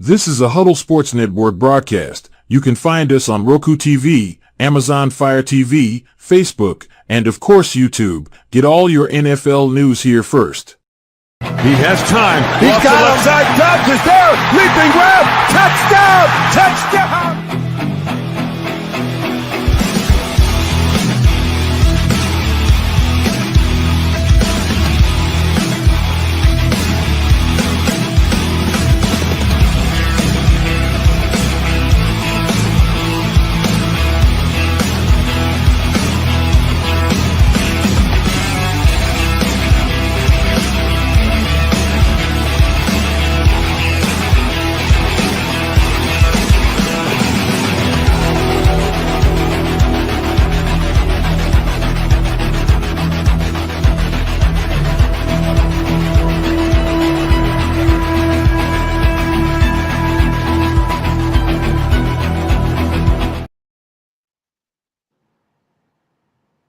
This is a Huddle Sports Network broadcast. You can find us on Roku TV, Amazon Fire TV, Facebook, and of course YouTube. Get all your NFL news here first. He has time. He's got the left side. Dobbs is there. Leaping grab. Touchdown. Touchdown.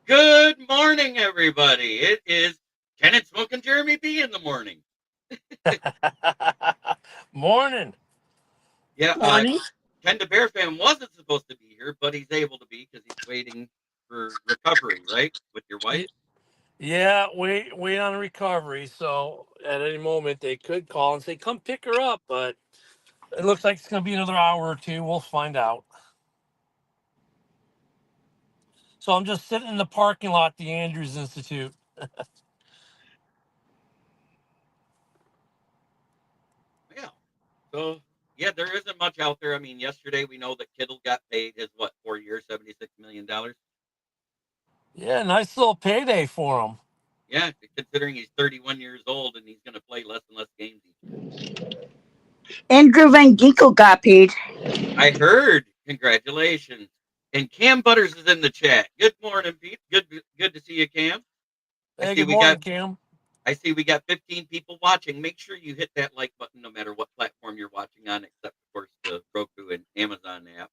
Good morning, everybody. It is Ken and Smoke and Jeremy B in the morning. Morning. Yeah, Morning. Ken the Bear fan wasn't supposed to be here, but he's able to be because he's waiting for recovery, right? With your wife? Yeah, wait on recovery. So at any moment they could call and say, "Come pick her up," but it looks like it's going to be another hour or two. We'll find out. So I'm just sitting in the parking lot at the Andrews Institute. Yeah. So, yeah, there isn't much out there. I mean, yesterday we know that Kittle got paid his, 4 years, $76 million? Yeah, nice little payday for him. Yeah, considering he's 31 years old and he's going to play less and less games each year. Andrew Van Ginkel got paid. I heard. Congratulations. And Cam Butters is in the chat. Good morning, Pete. Good to see you, Cam. Hey, good morning, Cam. I see we got 15 people watching. Make sure you hit that like button no matter what platform you're watching on, except, of course, the Roku and Amazon app.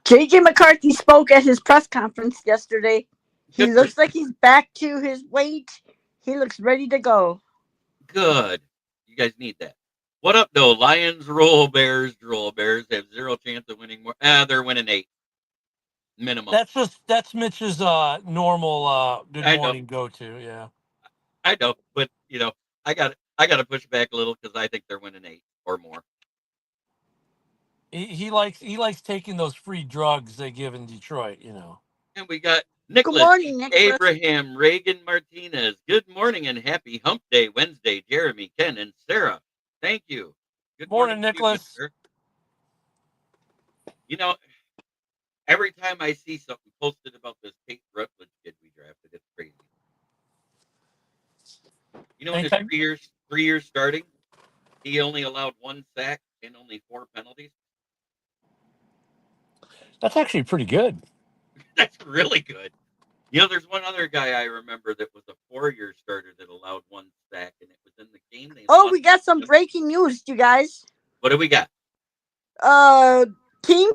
JJ McCarthy spoke at his press conference yesterday. He looks like he's back to his weight. He looks ready to go. Good. You guys need that. What up, though? Lions roll, Bears droll. Bears have zero chance of winning more. They're winning 8. Minimum. That's Mitch's normal good morning go-to, yeah. I know, but I got to push back a little because I think they're winning 8 or more. He likes taking those free drugs they give in Detroit, And we got Nicholas, Good morning, Nicholas. Abraham, Reagan Martinez. Good morning and happy Hump Day Wednesday, Jeremy, Ken, and Sarah. Thank you. Good morning, Nicholas. Every time I see something posted about this Tate Rutledge kid we drafted, it's crazy. In his 3 years starting, he only allowed 1 sack and only 4 penalties. That's actually pretty good. That's really good. There's one other guy I remember that was a 4-year starter that allowed 1 sack, and it was in the game. We got some breaking news, you guys. What do we got? Team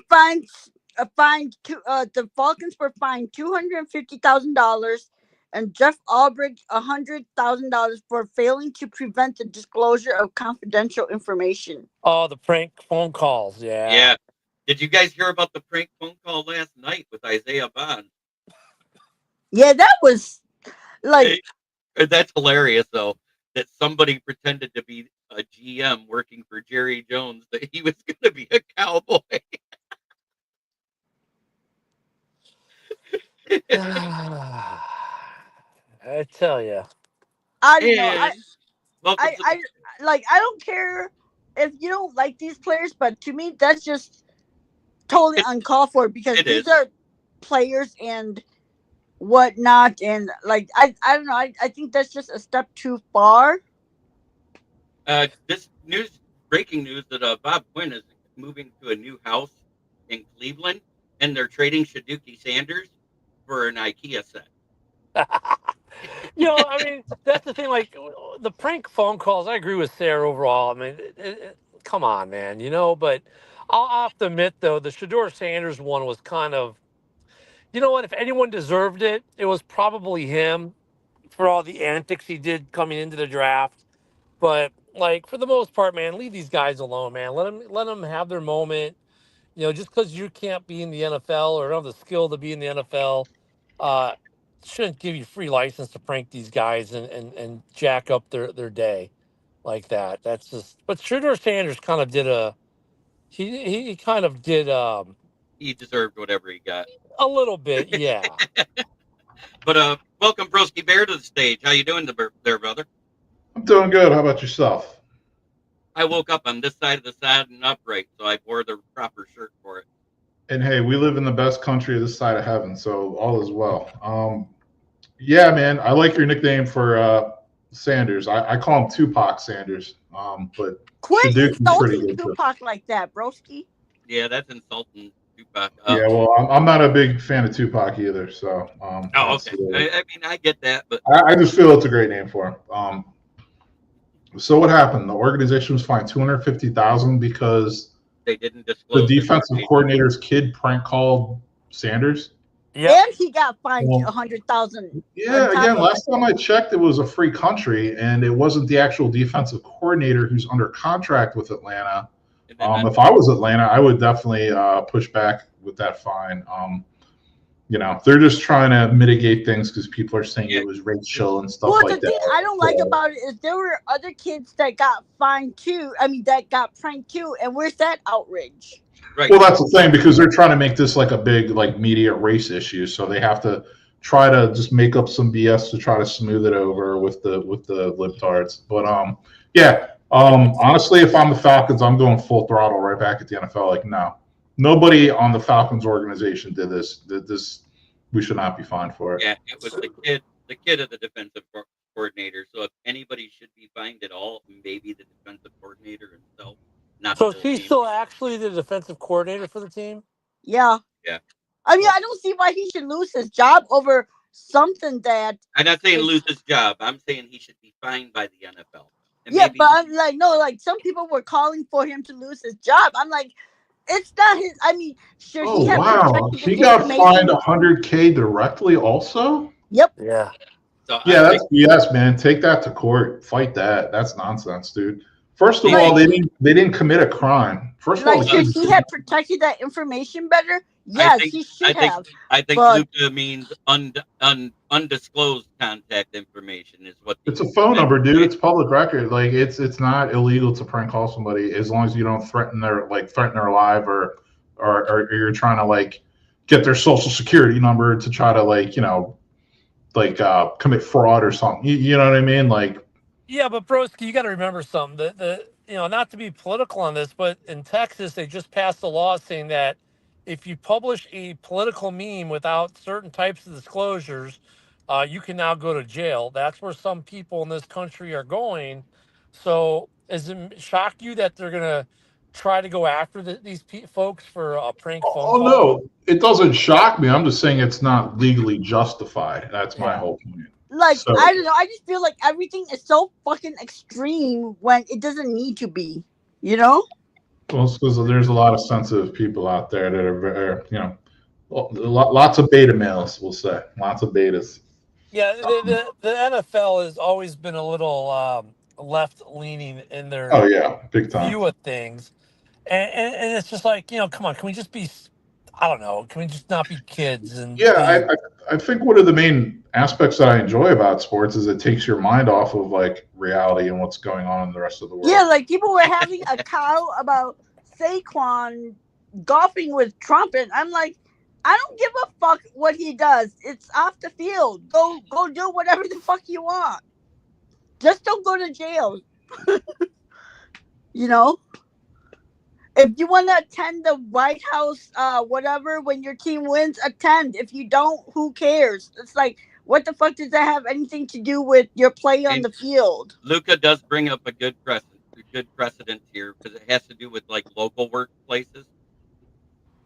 the Falcons were fined $250,000 and Jeff Albrecht $100,000 for failing to prevent the disclosure of confidential information. Oh, the prank phone calls, yeah. Yeah. Did you guys hear about the prank phone call last night with Isaiah Bond? Yeah, that was like... That's hilarious, though, that somebody pretended to be a GM working for Jerry Jones, that he was going to be a Cowboy. I tell you. I don't know. I don't care if you don't like these players, but to me, that's just totally uncalled for because these are players and whatnot, and I don't know. I think that's just a step too far. This breaking news that Bob Quinn is moving to a new house in Cleveland, and they're trading Shaduki Sanders for an IKEA set. I mean, that's the thing. Like the prank phone calls, I agree with Sarah overall. I mean, come on, man. But I'll have to admit though, the Shador Sanders one was kind of, you know what? If anyone deserved it, it was probably him for all the antics he did coming into the draft. But like for the most part, man, leave these guys alone, man. Let them have their moment. Just because you can't be in the NFL or don't have the skill to be in the NFL, uh, shouldn't give you free license to prank these guys and jack up their day like that. That's just. But Shedeur Sanders kind of did he kind of did He deserved whatever he got. a little bit, yeah. But welcome Broski Bear to the stage. How you doing there, brother? I'm doing good. How about yourself? I woke up on this side of the side and upright, so I wore the proper shirt for it. And hey, we live in the best country of this side of heaven, so all is well. Yeah, man, I like your nickname for Sanders. I call him Tupac Sanders. But quit Shedeur insulting Tupac like that, broski. Yeah, that's insulting Tupac. Yeah, well, I'm not a big fan of Tupac either. So. Oh, okay. I mean, I get that, but I just feel it's a great name for him. So what happened? The organization was fined $250,000 because they didn't disclose the defensive coordinator's kid prank called Sanders. Yeah, and he got fined $100,000. Yeah, again, last time I checked, it was a free country, and it wasn't the actual defensive coordinator who's under contract with Atlanta. If I was Atlanta, I would definitely push back with that fine. They're just trying to mitigate things because people are saying it was racial and stuff like that. Well, the thing I don't like about it is there were other kids that got fined too. I mean, that got pranked too. And where's that outrage? Right. Well, that's the thing, because they're trying to make this like a big media race issue. So they have to try to just make up some BS to try to smooth it over with the libtards. But honestly, if I'm the Falcons, I'm going full throttle right back at the NFL. Like, no. Nobody on the Falcons organization did this. We should not be fined for it. Yeah, it was the kid of the defensive coordinator. So if anybody should be fined at all, maybe the defensive coordinator himself. So is he still actually the defensive coordinator for the team? Yeah. Yeah. I mean, I don't see why he should lose his job over something that. I'm not saying lose his job. I'm saying he should be fined by the NFL. Yeah, but I'm like, no, like some people were calling for him to lose his job. I'm like, it's not his. I mean, sure. He got fined $100K directly, also. Yep. Yeah. So that's BS, man. Take that to court. Fight that. That's nonsense, dude. First of all, they didn't commit a crime. First of all, should he have protected that information better? Yes, he should have. I think Luca means undisclosed contact information is what. It's a phone number, dude. It's public record. Like it's not illegal to prank call somebody as long as you don't threaten their life or you're trying to get their social security number to try to commit fraud or something. You know what I mean? Yeah, but broski, you got to remember something. The not to be political on this, but in Texas they just passed a law saying that if you publish a political meme without certain types of disclosures, you can now go to jail. That's where some people in this country are going. So, does it shock you that they're gonna try to go after these folks for a prank phone call? Oh no, it doesn't shock me. I'm just saying it's not legally justified. That's my whole point. I don't know. I just feel like everything is so fucking extreme when it doesn't need to be, Well, it's because there's a lot of sensitive people out there that are, lots of beta males, we'll say. Lots of betas. Yeah, the NFL has always been a little left-leaning in their big time view of things. And it's just like, come on, can we just be, I don't know, can we just not be kids? And I think one of the main aspects that I enjoy about sports is it takes your mind off of reality and what's going on in the rest of the world. Yeah, people were having a cow about Saquon golfing with Trump, and I'm like, I don't give a fuck what he does. It's off the field. Go do whatever the fuck you want. Just don't go to jail. If you want to attend the White House, whatever, when your team wins, attend. If you don't, who cares? It's like, what the fuck does that have anything to do with your play on the field? Luca does bring up a good precedent here because it has to do with local workplaces.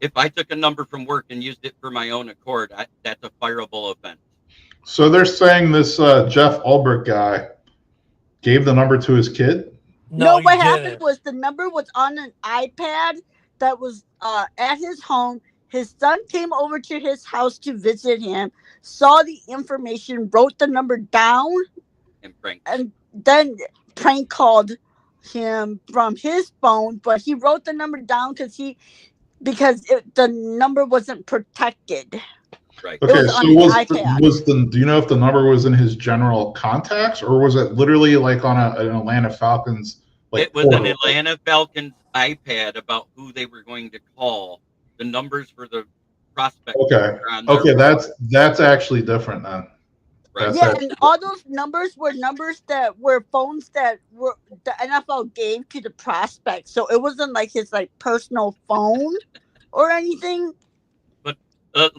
If I took a number from work and used it for my own accord, that's a fireable offense. So they're saying this Jeff Ulbrich guy gave the number to his kid? No, what happened was the number was on an iPad that was at his home. His son came over to his house to visit him, saw the information, wrote the number down, and then prank called him from his phone, but he wrote the number down because the number wasn't protected. Right. Okay, It was so on his iPad. do you know if the number was in his general contacts, or was it literally like on an Atlanta Falcons like It was portal? an Atlanta Falcons iPad about who they were going to call. The numbers for the prospects. Okay. Okay, that's actually different then. Right. Yeah, and all those numbers were numbers that were phones that were the NFL gave to the prospect. So it wasn't like his like personal phone or anything. But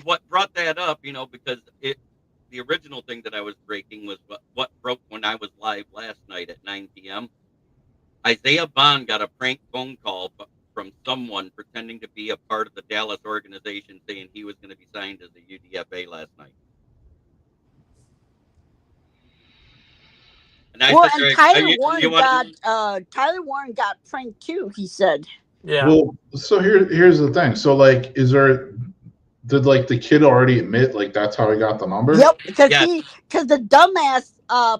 what brought that up, because the original thing that I was breaking was what broke when I was live last night at 9 p.m. Isaiah Bond got a prank phone call from someone pretending to be a part of the Dallas organization saying he was going to be signed as a UDFA last night. And Tyler Warren got pranked too, he said. Yeah. Well, so here's the thing. So like, did like the kid already admit like that's how he got the number? Yep, because the dumbass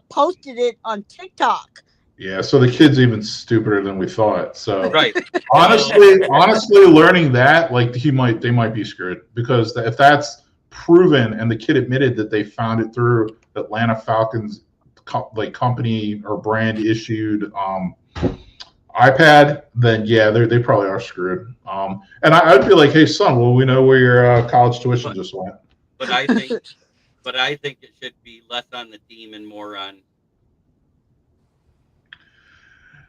posted it on TikTok. Yeah, so the kid's even stupider than we thought. So right. honestly, learning that like they might be screwed, because if that's proven and the kid admitted that they found it through Atlanta Falcons like company or brand issued iPad, then yeah, they probably are screwed. And I'd be like, hey son, well, we know where your college tuition just went. But I think it should be less on the team and more on.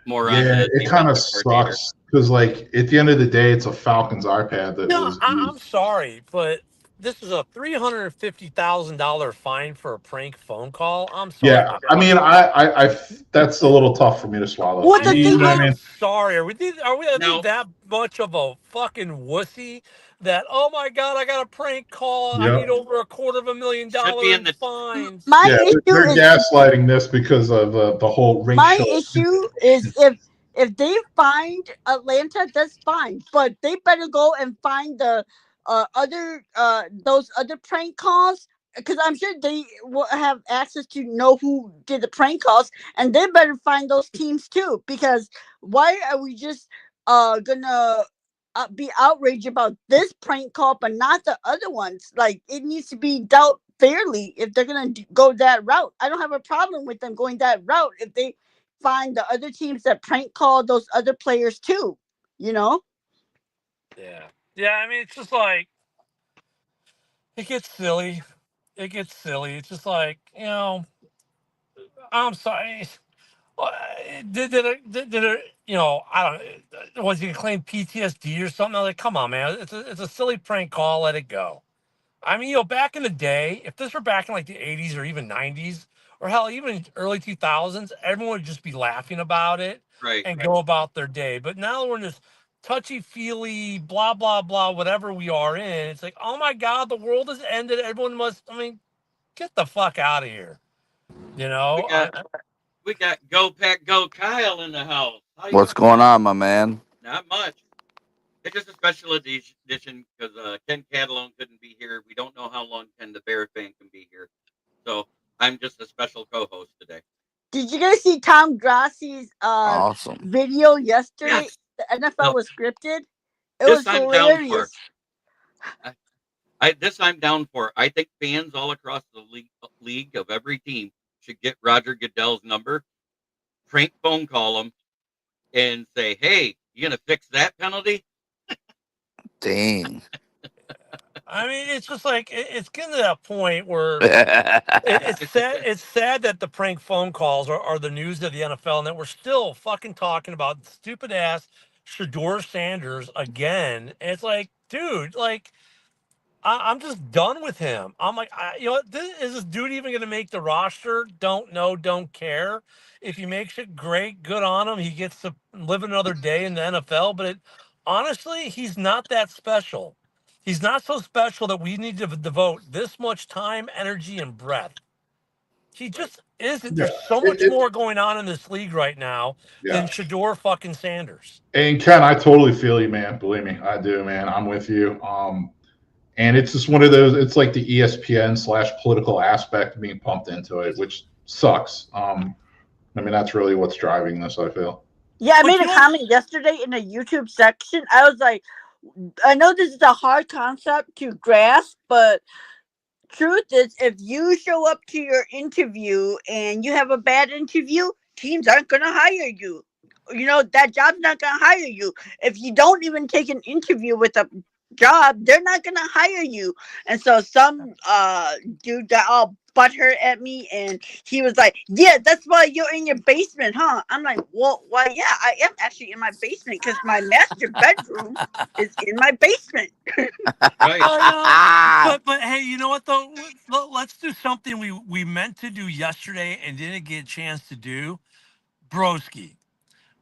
It kind of sucks because like at the end of the day, it's a Falcons iPad that was. I'm sorry, but this is a $350,000 fine for a prank phone call. I'm sorry. Yeah, I mean, I that's a little tough for me to swallow. What the thing I'm sorry. Are we that much of a fucking wussy that, oh my God, I got a prank call. Yep. I need over $250,000 in fines. They're gaslighting this because of the whole racial. My issue is if they find Atlanta, that's fine, but they better go and find the those other prank calls, because I'm sure they will have access to know who did the prank calls, and they better find those teams too, because why are we just gonna be outraged about this prank call but not the other ones? Like, it needs to be dealt fairly if they're gonna go that route. I don't have a problem with them going that route if they find the other teams that prank call those other players too, Yeah. I mean, it's just like, it gets silly. It's just like, I'm sorry. Did it, I don't, was he gonna claim PTSD or something? I'm like, come on, man. It's a silly prank call. Let it go. I mean, back in the day, if this were back in like the 80s or even 90s, or hell, even early 2000s, everyone would just be laughing about it and go about their day. But now we're in this touchy-feely, blah, blah, blah, whatever we are in. It's like, oh my God, the world has ended. Everyone must, get the fuck out of here. We got Go Pack Go Kyle in the house. What's going on, my man? Not much. It's just a special edition because Ken Catalone couldn't be here. We don't know how long Ken the Bear fan can be here. So I'm just a special co-host today. Did you guys see Tom Grassi's awesome video yesterday? Yes. The NFL was scripted. It was hilarious. This I'm down for. I think fans all across the league of every team should get Roger Goodell's number, prank phone call him, and say, hey, you going to fix that penalty? Dang. I mean, it's just like, it's getting to that point where it's sad that the prank phone calls are the news of the NFL, and that we're still fucking talking about stupid ass Shedeur Sanders again. And it's like, dude, like, I'm just done with him. I'm like, is this dude even going to make the roster? Don't know, don't care. If he makes it, great, good on him. He gets to live another day in the NFL. But honestly, he's not that special. He's not so special that we need to devote this much time, energy, and breath. He just isn't. There's so much more going on in this league right now than Shedeur fucking Sanders. And Ken, I totally feel you, man. Believe me, I do, man. I'm with you. And it's just one of those, it's like the ESPN/political aspect being pumped into it, which sucks. That's really what's driving this, I feel. Yeah, I But made you a know what? comment yesterday in the YouTube section. I was like, I know this is a hard concept to grasp, but truth is, if you show up to your interview and you have a bad interview, teams aren't going to hire you. You know, that job's not going to hire you. If you don't even take an interview with a job, they're not going to hire you. And so some dude got all butthurt at me, and he was like, yeah, that's why you're in your basement, huh? I'm like, well, why, yeah, I am actually in my basement because my master bedroom is in my basement. Right. Well, but hey, you know what though? Let's do something we meant to do yesterday and didn't get a chance to do. Broski.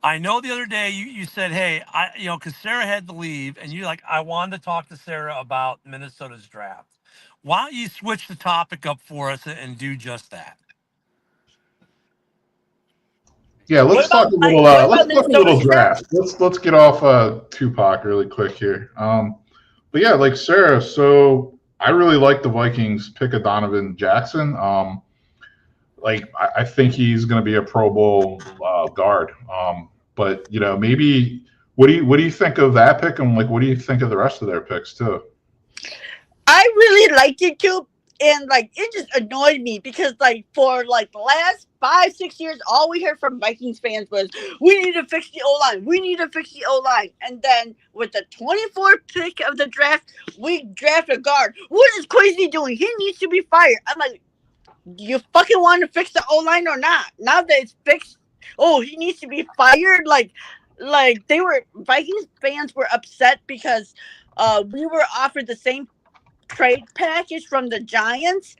I know the other day you said, hey, because Sarah had to leave, and you like, I wanted to talk to Sarah about Minnesota's draft. Why don't you switch the topic up for us and do just that? Yeah, What let's talk about a my? little. What Let's about talk a little Minnesota's draft? draft. Let's get off Tupac really quick here. But yeah, like Sarah. So I really like the Vikings pick of Donovan Jackson. Like I think he's going to be a Pro Bowl guard. But maybe what do you think of that pick, and like what do you think of the rest of their picks too? I really liked it too, and like it just annoyed me because like for like the last 5 6 years, all we heard from Vikings fans was we need to fix the O line, we need to fix the O line, and then with the 24th pick of the draft, we draft a guard. What is Crazy doing? He needs to be fired. I'm like, you fucking want to fix the O line or not? Now that it's fixed, oh, he needs to be fired. Like they were Vikings fans were upset because we were offered the same trade package from the Giants,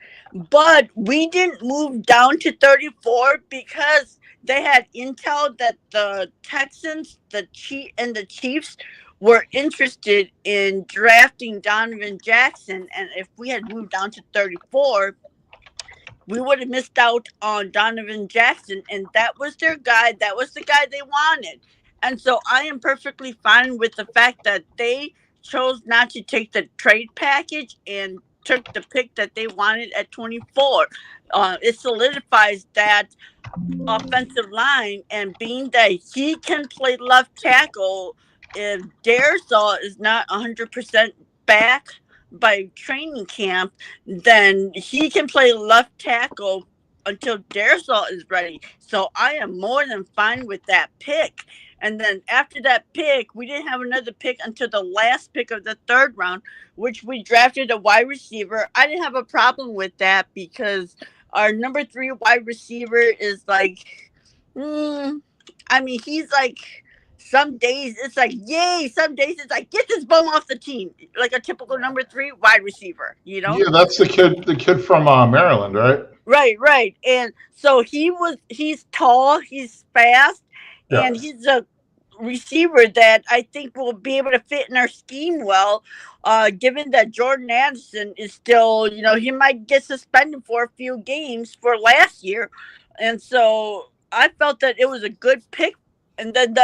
but we didn't move down to 34 because they had intel that the Texans, the Chiefs were interested in drafting Donovan Jackson, and if we had moved down to 34, we would have missed out on Donovan Jackson, and that was their guy. That was the guy they wanted. And so I am perfectly fine with the fact that they chose not to take the trade package and took the pick that they wanted at 24. It solidifies that offensive line, and being that he can play left tackle, if Daresaw is not 100% back by training camp, then he can play left tackle until Daresaw is ready. So I am more than fine with that pick. And then after that pick, we didn't have another pick until the last pick of the third round, which we drafted a wide receiver. I didn't have a problem with that because our number three wide receiver is like, mm, I mean, he's like, some days it's like, yay. Some days it's like, get this bum off the team. Like a typical number three wide receiver, you know? Yeah, that's the kid from Maryland, right? Right, right. And so he's tall, he's fast, Yeah. and he's a receiver that I think will be able to fit in our scheme well. Given that Jordan Anderson is still, he might get suspended for a few games for last year. And so I felt that it was a good pick. And then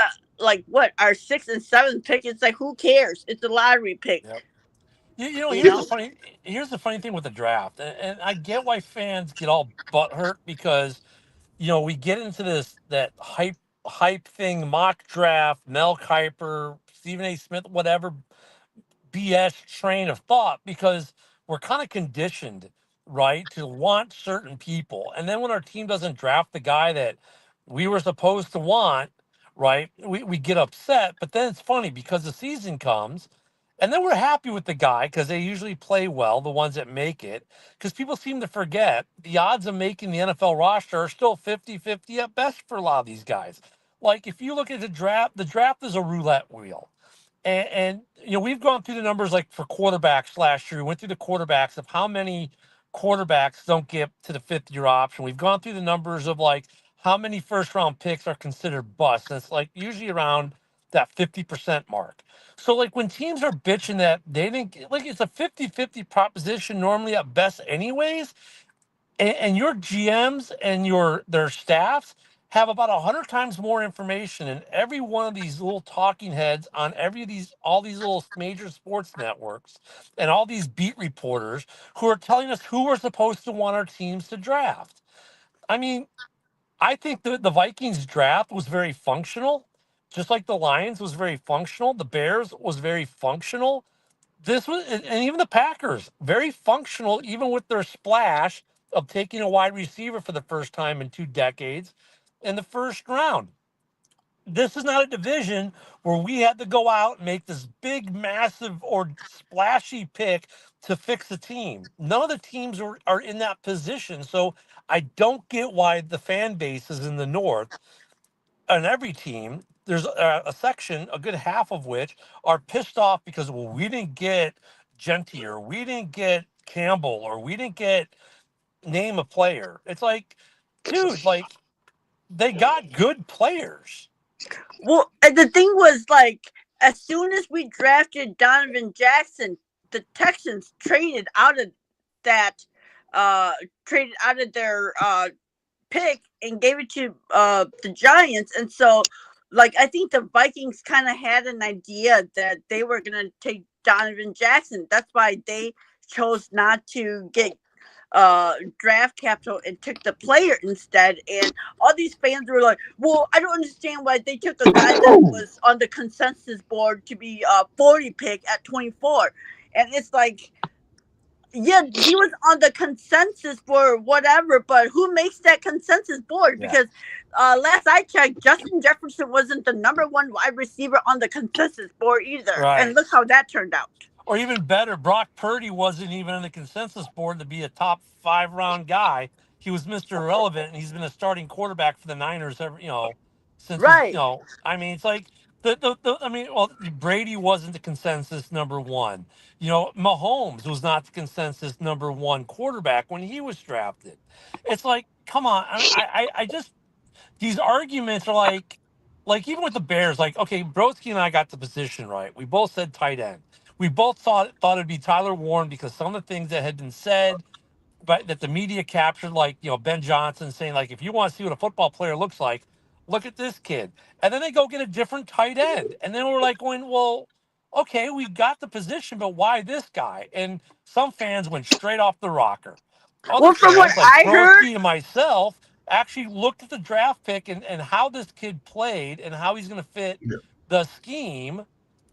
our sixth and seventh pick, it's like, who cares? It's a lottery pick, Yep. You know, you know? here's the funny thing with the draft, and I get why fans get all butthurt because we get into this that hype thing, mock draft, Mel Kiper, Stephen A. Smith, whatever BS train of thought because we're kind of conditioned, right, to want certain people. And then when our team doesn't draft the guy that we were supposed to want, right, we get upset. But then it's funny because the season comes and then we're happy with the guy because they usually play well, the ones that make it. Because people seem to forget the odds of making the NFL roster are still 50-50 at best for a lot of these guys. Like if you look at the draft is a roulette wheel and we've gone through the numbers like for quarterbacks last year. We went through the quarterbacks of how many quarterbacks don't get to the fifth year option. We've gone through the numbers of like how many first round picks are considered busts. And it's like usually around that 50% mark. So like when teams are bitching that they didn't like it's a 50-50 proposition normally at best anyways, and your GMs and their staffs have about 100 times more information in every one of these little talking heads on all these little major sports networks and all these beat reporters who are telling us who we're supposed to want our teams to draft. I mean, I think the Vikings draft was very functional. Just like the Lions was very functional, the Bears was very functional. This was, and even the Packers, very functional, even with their splash of taking a wide receiver for the first time in 2 decades in the first round. This is not a division where we had to go out and make this big, massive, or splashy pick to fix the team. None of the teams are in that position. So I don't get why the fan bases in the North, on every team, there's a section, a good half of which are pissed off because, well, we didn't get Genty, or we didn't get Campbell, or we didn't get name a player. It's like, dude, like, they got good players. Well, and the thing was, like, as soon as we drafted Donovan Jackson, the Texans that, traded out of their pick and gave it to the Giants, and so, like, I think the Vikings kind of had an idea that they were gonna take Donovan Jackson. That's why they chose not to get draft capital and took the player instead. And all these fans were like, well, I don't understand why they took a guy that was on the consensus board to be 40 pick at 24. And it's like, yeah, he was on the consensus board, whatever, but who makes that consensus board? Yeah. Because last I checked, Justin Jefferson wasn't the number one wide receiver on the consensus board either. Right. And look how that turned out. Or even better, Brock Purdy wasn't even on the consensus board to be a top 5 round guy. He was Mr. Irrelevant, and he's been a starting quarterback for the Niners since Right. I mean, it's like Brady wasn't the consensus number one. Mahomes was not the consensus number one quarterback when he was drafted. It's like, come on. I just, these arguments are like even with the Bears, like, okay, Brodsky and I got the position right. We both said tight end. We both thought it'd be Tyler Warren because some of the things that had been said, but that the media captured, like, Ben Johnson saying, like, if you want to see what a football player looks like, look at this kid. And then they go get a different tight end. And then we're like going, well, okay, we got the position, but why this guy? And some fans went straight off the rocker. Other from what fans, like I heard, Brodsky and myself, actually looked at the draft pick and how this kid played and how he's going to fit the scheme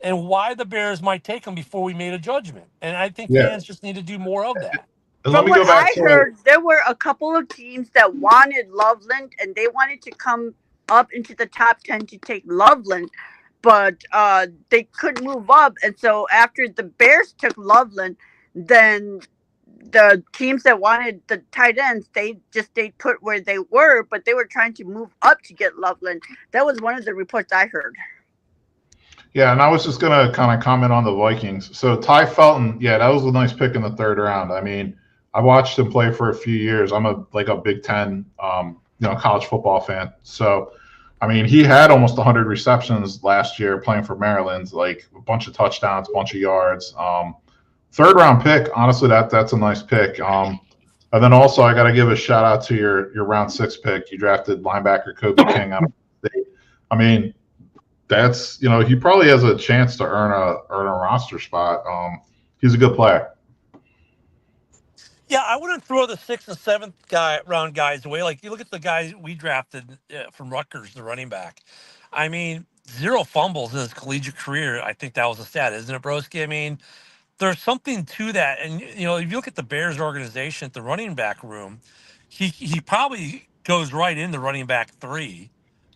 and why the Bears might take him before we made a judgment. And I think fans just need to do more of that. From what I heard, there were a couple of teams that wanted Loveland, and they wanted to come up into the top 10 to take Loveland, but they couldn't move up. And so after the Bears took Loveland, then the teams that wanted the tight ends, they just stayed put where they were, but they were trying to move up to get Loveland. That was one of the reports I heard. Yeah, and I was just going to kind of comment on the Vikings. So Ty Felton, yeah, that was a nice pick in the third round. I mean, I watched him play for a few years. I'm a Big Ten, college football fan. So, I mean, he had almost 100 receptions last year playing for Maryland, like a bunch of touchdowns, a bunch of yards. Third round pick, honestly, that's a nice pick. And then also I got to give a shout out to your round 6 pick. You drafted linebacker Kobe King out of State. I mean, that's, he probably has a chance to earn a roster spot. He's a good player. Yeah, I wouldn't throw the 6th and 7th round guys away. Like, you look at the guys we drafted from Rutgers, the running back. I mean, 0 fumbles in his collegiate career. I think that was a stat, isn't it, Broski? I mean, there's something to that. And, if you look at the Bears organization at the running back room, he probably goes right in the running back 3.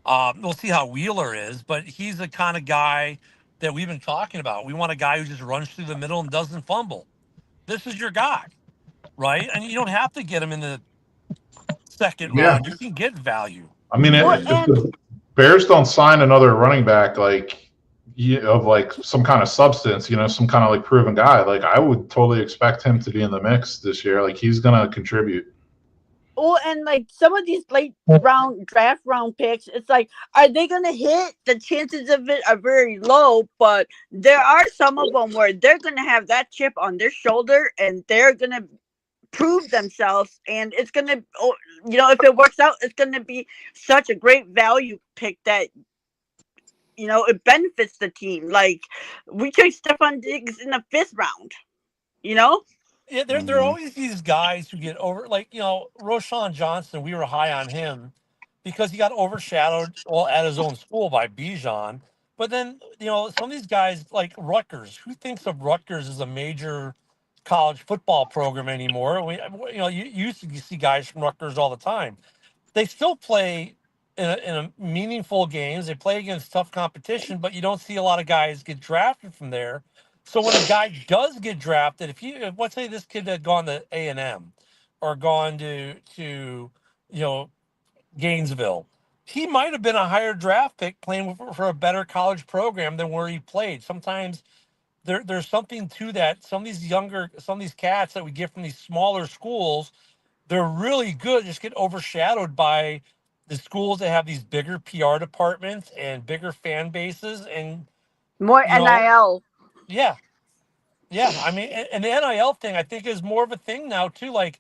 We'll see how Wheeler is, but he's the kind of guy that we've been talking about. We want a guy who just runs through the middle and doesn't fumble. This is your guy, right? And you don't have to get him in the 2nd round. You can get value. I mean, if the Bears don't sign another running back, of some kind of substance, some kind of like proven guy, like I would totally expect him to be in the mix this year. Like he's gonna contribute. Oh, and like some of these late draft round picks, it's like, are they gonna hit? The chances of it are very low, but there are some of them where they're gonna have that chip on their shoulder and they're gonna prove themselves, and it's gonna, if it works out, it's gonna be such a great value pick that it benefits the team. Like we took Stephon Diggs in the 5th round. Yeah, there are always these guys who get over, like, Roshan Johnson. We were high on him because he got overshadowed at his own school by Bijan. But then, some of these guys like Rutgers, who thinks of Rutgers as a major college football program anymore? You used to see guys from Rutgers all the time. They still play in a meaningful games. They play against tough competition, but you don't see a lot of guys get drafted from there. So when a guy does get drafted, if let's say this kid had gone to A&M or gone to Gainesville, he might have been a higher draft pick playing for a better college program than where he played. Sometimes there's something to that. Some of these cats that we get from these smaller schools, they're really good, just get overshadowed by the schools that have these bigger PR departments and bigger fan bases. And, more NIL. Yeah. Yeah. I mean, and the NIL thing, I think, is more of a thing now, too. Like,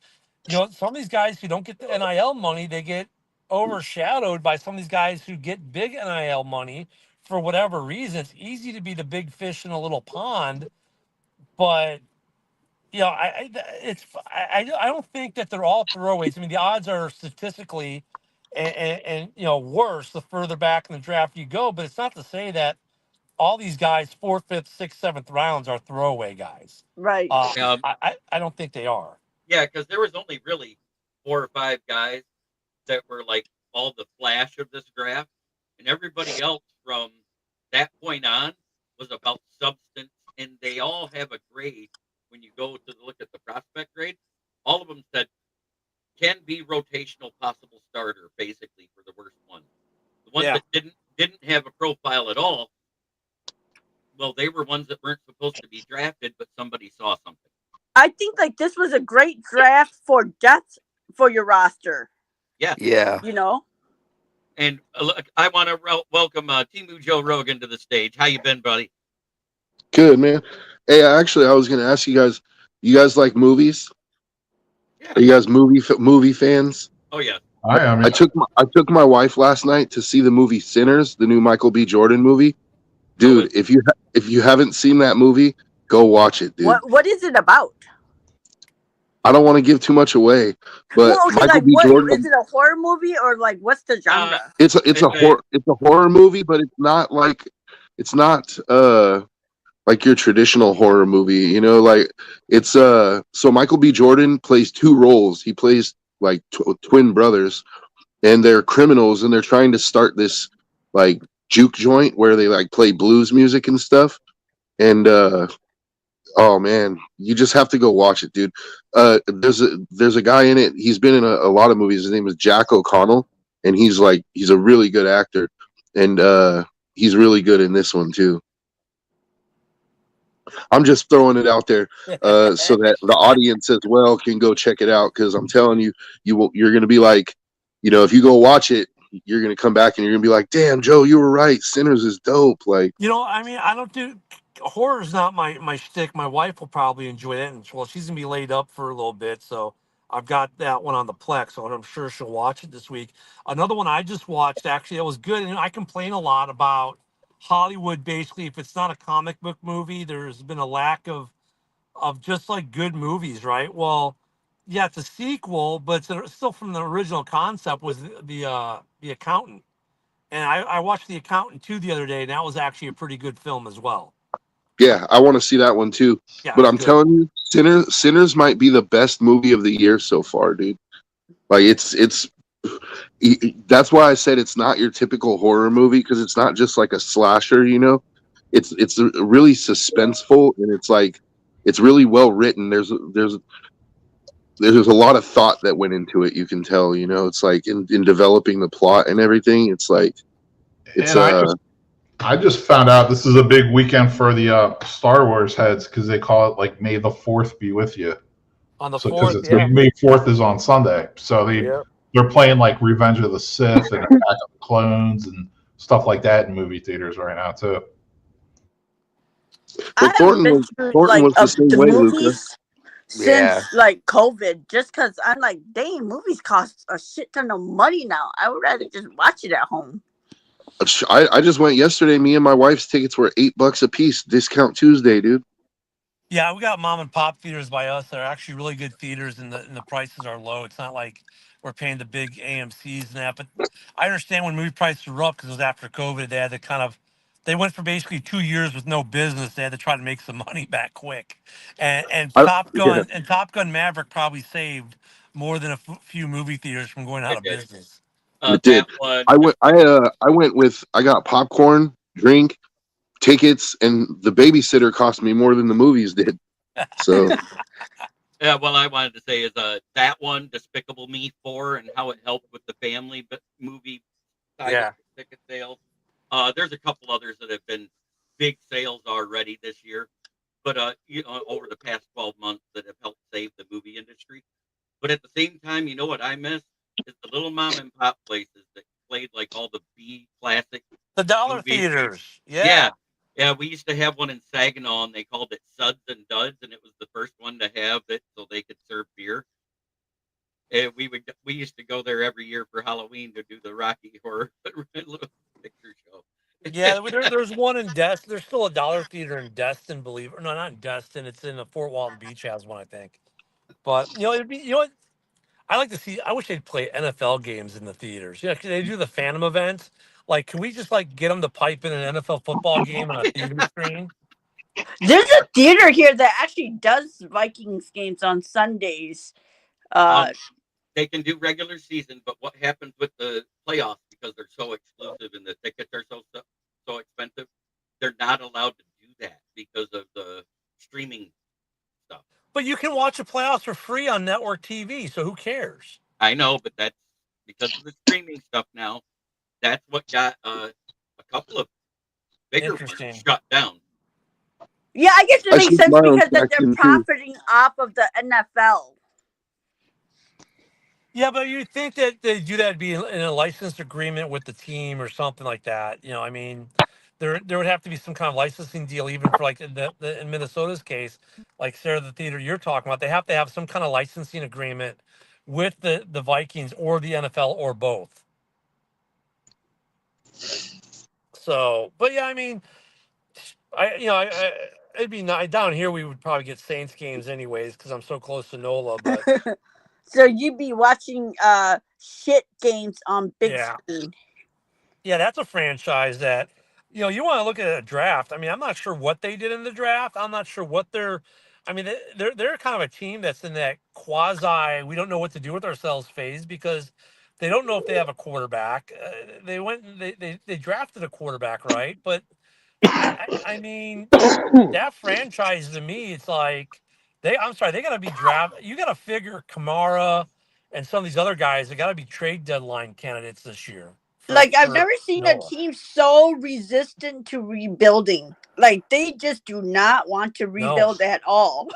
some of these guys who don't get the NIL money, they get overshadowed by some of these guys who get big NIL money for whatever reason. It's easy to be the big fish in a little pond, but I don't think that they're all throwaways. I mean, the odds are statistically and worse the further back in the draft you go, but it's not to say that all these guys 4th, 5th, 6th, 7th rounds are throwaway guys. Right. I don't think they are. Yeah, because there was only really 4 or 5 guys that were like all the flash of this draft, and everybody else from that point on was about substance, and they all have a grade. When you go to look at the prospect grade, all of them said can be rotational possible starter, basically, for the worst ones. The ones that didn't have a profile at all, well, they were ones that weren't supposed to be drafted, but somebody saw something. I think this was a great draft for depth for your roster. Yeah. Yeah. And look, I want to welcome Timu Joe Rogan to the stage. How you been, buddy? Good, man. Hey, actually, I was going to ask you guys like movies? Yeah. Are you guys movie fans? Oh, yeah. I am. I took my wife last night to see the movie Sinners, the new Michael B. Jordan movie. Dude, if you haven't seen that movie, go watch it, dude. What is it about? I don't want to give too much away, but Michael B. Jordan. Is it a horror movie or what's the genre? It's a horror movie, but it's not like your traditional horror movie, like it's so Michael B. Jordan plays 2 roles. He plays like twin brothers, and they're criminals, and they're trying to start this like juke joint where they like play blues music and stuff. And oh man, you just have to go watch it, dude. There's a guy in it. He's been in a lot of movies. His name is Jack O'Connell, and he's a really good actor, and he's really good in this one too. I'm just throwing it out there so that the audience as well can go check it out, because I'm telling you, you're going to be like, if you go watch it, you're going to come back and you're going to be like, damn, Joe, you were right. Sinners is dope. Like, I mean, I don't do horror's not my shtick. My wife will probably enjoy that, and she's going to be laid up for a little bit, so I've got that one on the Plex, so I'm sure she'll watch it this week. Another one I just watched, actually, that was good, and I complain a lot about Hollywood. Basically, if it's not a comic book movie, there's been a lack of just like good movies, right? Well, yeah, it's a sequel, but it's still from the original concept. Was the Accountant, and I watched The Accountant 2 the other day, and that was actually a pretty good film as well. Yeah, I want to see that one too. Yeah, but I'm telling you, Sinners might be the best movie of the year so far, dude. Like that's why I said it's not your typical horror movie, because it's not just like a slasher, It's really suspenseful, and it's really well written. There's a lot of thought that went into it. You can tell, it's like in developing the plot and everything. It's like I just found out this is a big weekend for the Star Wars heads, because they call it like May the 4th be with you. On the 4th, May 4th is on Sunday, so they're playing like Revenge of the Sith and Attack of the Clones and stuff like that in movie theaters right now too. But Thornton was the same way, Lucas. Since like COVID, just because I'm like, dang, movies cost a shit ton of money now. I would rather just watch it at home. I just went yesterday. Me and my wife's tickets were $8 a piece. Discount Tuesday, dude. Yeah, we got mom and pop theaters by us. They're actually really good theaters, and the prices are low. It's not like we're paying the big AMC's and that. But I understand when movie prices were up because it was after COVID. They had to they went for basically 2 years with no business. They had to try to make some money back quick, and I, yeah, Top Gun Maverick probably saved more than a few movie theaters from going out It of did. business. it That did. one. I got popcorn, drink, tickets, and the babysitter cost me more than the movies did. So Yeah, well, I wanted to say is that one, Despicable Me 4, and how it helped with the family movie side of Yeah. the ticket sales. There's a couple others that have been big sales already this year, but over the past 12 months that have helped save the movie industry. But at the same time, you know what I miss is the little mom and pop places that played like all the B classic The dollar movies. theaters. Yeah, Yeah. yeah, we used to have one in Saginaw, and they called it Suds and Duds, and it was the first one to have it, so they could serve beer. And we used to go there every year for Halloween to do the Rocky Horror Picture Show. Yeah, there's one in Destin. There's still a dollar theater in Destin, believe it. No, not in Destin. It's in the Fort Walton Beach has one, I think. But you know what? I like to see. I wish they'd play NFL games in the theaters. Yeah, they do the Phantom events. Like, can we just like get them to pipe in an NFL football game on a theater screen? There's a theater here that actually does Vikings games on Sundays. Uh, um, they can do regular season, but what happens with the playoffs because they're so exclusive and the tickets are so expensive? They're not allowed to do that because of the streaming stuff. But you can watch the playoffs for free on network TV. So who cares? I know, but that's because of the streaming stuff now. That's what got a couple of bigger ones Interesting. shut down. yeah, I guess it I makes switched sense my own because that they're faction too. profiting off of the NFL. Yeah, but you think that they do that be in a licensed agreement with the team or something like that? I mean, there would have to be some kind of licensing deal, even for like in Minnesota's case, like Sarah, the theater you're talking about. They have to have some kind of licensing agreement with the Vikings or the NFL or both. So, but yeah, I mean, it'd be nice down here. We would probably get Saints games anyways because I'm so close to NOLA. But So you'd be watching shit games on big yeah. screen. Yeah, that's a franchise that, you want to look at a draft. I mean, I'm not sure what they did in the draft. I'm not sure what I mean, they're kind of a team that's in that quasi, we don't know what to do with ourselves phase because they don't know if they have a quarterback. They went and they drafted a quarterback, right? But I mean, that franchise to me, it's like I'm sorry, they got to be You got to figure Kamara and some of these other guys, they got to be trade deadline candidates this year Like I've for never seen a Noah. team so resistant to rebuilding. Like they just do not want to No. rebuild at all.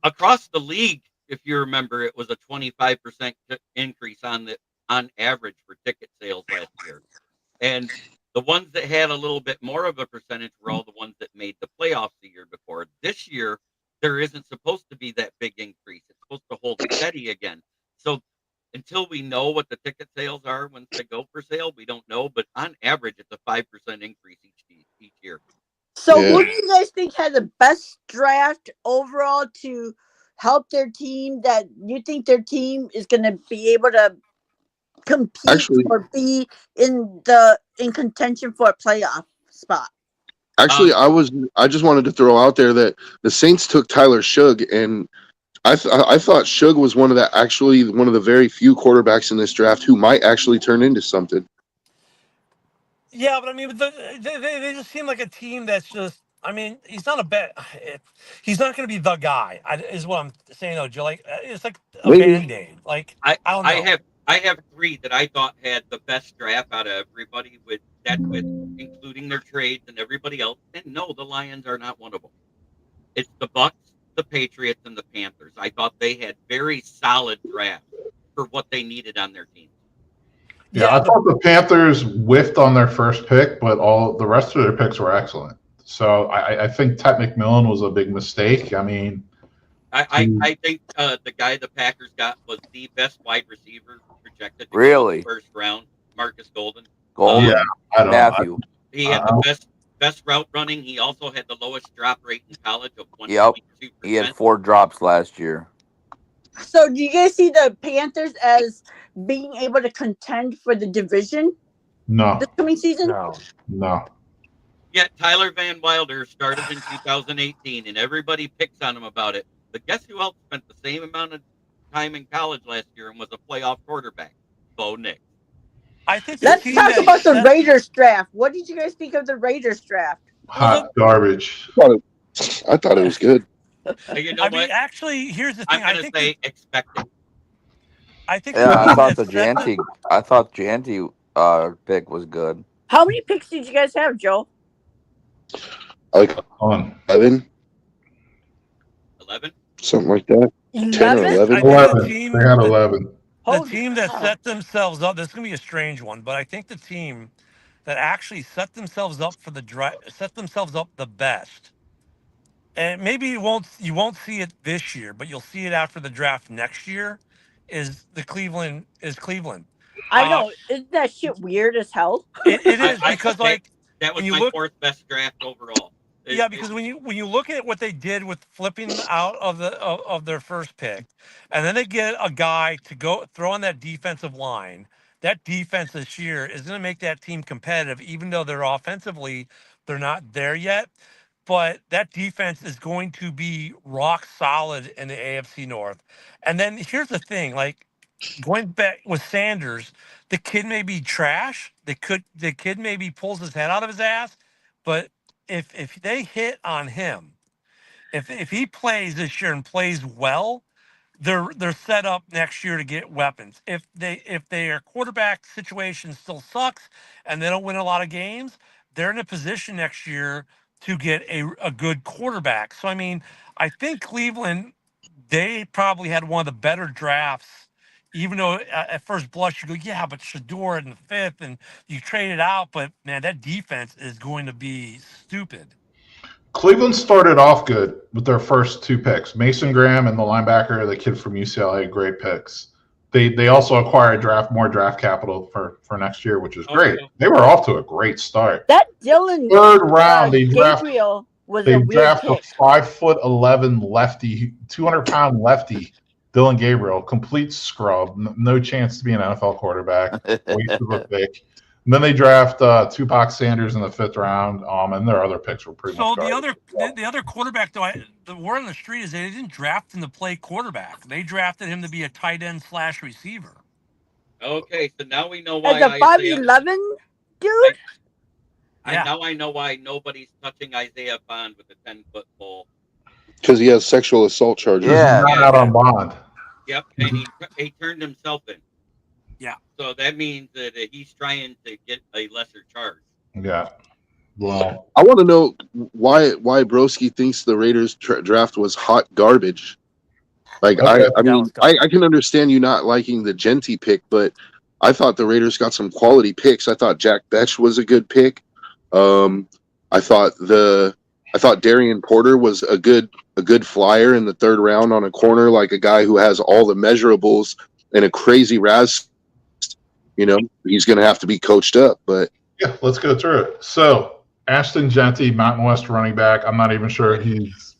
Across the league, if you remember, it was a 25% increase on average for ticket sales last year, and the ones that had a little bit more of a percentage were all the ones that made the playoffs the year before. This year, there isn't supposed to be that big increase. It's supposed to hold steady again. So until we know what the ticket sales are once they go for sale, we don't know. But on average, it's a 5% increase each year. So Yeah, who do you guys think had the best draft overall to help their team that you think their team is going to be able to compete actually, or be in contention for a playoff spot? actually, Um, I just wanted to throw out there that the Saints took Tyler Shugg, and I thought Shugg was one of the very few quarterbacks in this draft who might actually turn into something. Yeah, but I mean, they just seem like a team that's just. I mean, he's not a bet. He's not going to be the guy. Is what I'm saying though, Joe. Like it's like a Maybe. band aid. Like I I don't I know. have I have three that I thought had the best draft out of everybody with including their trades and everybody else. And no, the Lions are not one of them. It's the Bucks, the Patriots, and the Panthers. I thought they had very solid drafts for what they needed on their teams. Yeah, I Yeah, thought the Panthers whiffed on their first pick, but all the rest of their picks were excellent. So I think Ted McMillan was a big mistake. I mean, I think the guy the Packers got was the best wide receiver projected to go in the Really? first round, Marcus Golden. yeah, Golden. I don't know. Matthew. He had I, the best best route running. He also had the lowest drop rate in college of 1.2%. Yep. He had 4 drops last year. So, do you guys see the Panthers as being able to contend for the division No, this coming season? no. Yet Tyler Van Wilder started in 2018, and everybody picks on him about it. But guess who else spent the same amount of time in college last year and was a playoff quarterback? Bo Nix. I think Let's talk about the Raiders draft. What did you guys think of the Raiders draft? Hot garbage. I thought it was good. You know I mean, actually, here's the thing. I'm going to say expected. I think. Yeah, I thought the Janty. I thought Janty pick was good. How many picks did you guys have, Joe? Like 11? 11? Something like that. 10 or 11? 11. They had 11. The team that set themselves up. This is going to be a strange one, but I think the team that actually set themselves up for the draft, set themselves up the best. And maybe you won't see it this year, but you'll see it after the draft next year. Is Cleveland? I know. Isn't that shit weird as hell? It is because that was my fourth best draft overall. Because when you look at what they did with flipping out of their first pick, and then they get a guy to go throw on that defensive line. That defense this year is going to make that team competitive, even though they're offensively they're not there yet. But that defense is going to be rock solid in the AFC North. And then here's the thing, like going back with Sanders, the kid may be trash. The kid maybe pulls his head out of his ass, but if they hit on him, if he plays this year and plays well, they're set up next year to get weapons. If their quarterback situation still sucks and they don't win a lot of games, they're in a position next year to get a good quarterback. So I mean, I think Cleveland, they probably had one of the better drafts. Even though at first blush you go, yeah, but Shador in the 5th, and you trade it out, but man, that defense is going to be stupid. Cleveland started off good with their first 2 picks. Mason Graham and the linebacker, the kid from UCLA, great picks. They also acquired more draft capital for next year, which is great. They were off to a great start. That Dylan 3rd round, they Gabriel was a weird drafted pick. a 5'11" lefty, 200-pound lefty, Dylan Gabriel, complete scrub, no chance to be an NFL quarterback. Waste of a pick. And then they draft Tupac Sanders in the 5th round, and their other picks were pretty much garbage. The other quarterback, though, the word on the street is they didn't draft him to play quarterback. They drafted him to be a tight end / receiver. Okay, so now we know why. As a 5'11", dude. Now I know why nobody's touching Isaiah Bond with a 10-foot pole. Because he has sexual assault charges. Yeah, he's not out on bond. Yep, and he turned himself in. Yeah. So that means that he's trying to get a lesser charge. Yeah. Well, I want to know why Broski thinks the Raiders draft was hot garbage. Like, okay. I can understand you not liking the Genty pick, but I thought the Raiders got some quality picks. I thought Jack Betch was a good pick. I thought Darian Porter was a good flyer in the 3rd round on a corner, like a guy who has all the measurables and a crazy Raz. You know, he's going to have to be coached up, but yeah, let's go through it. So Ashton Genty, Mountain West running back. I'm not even sure he's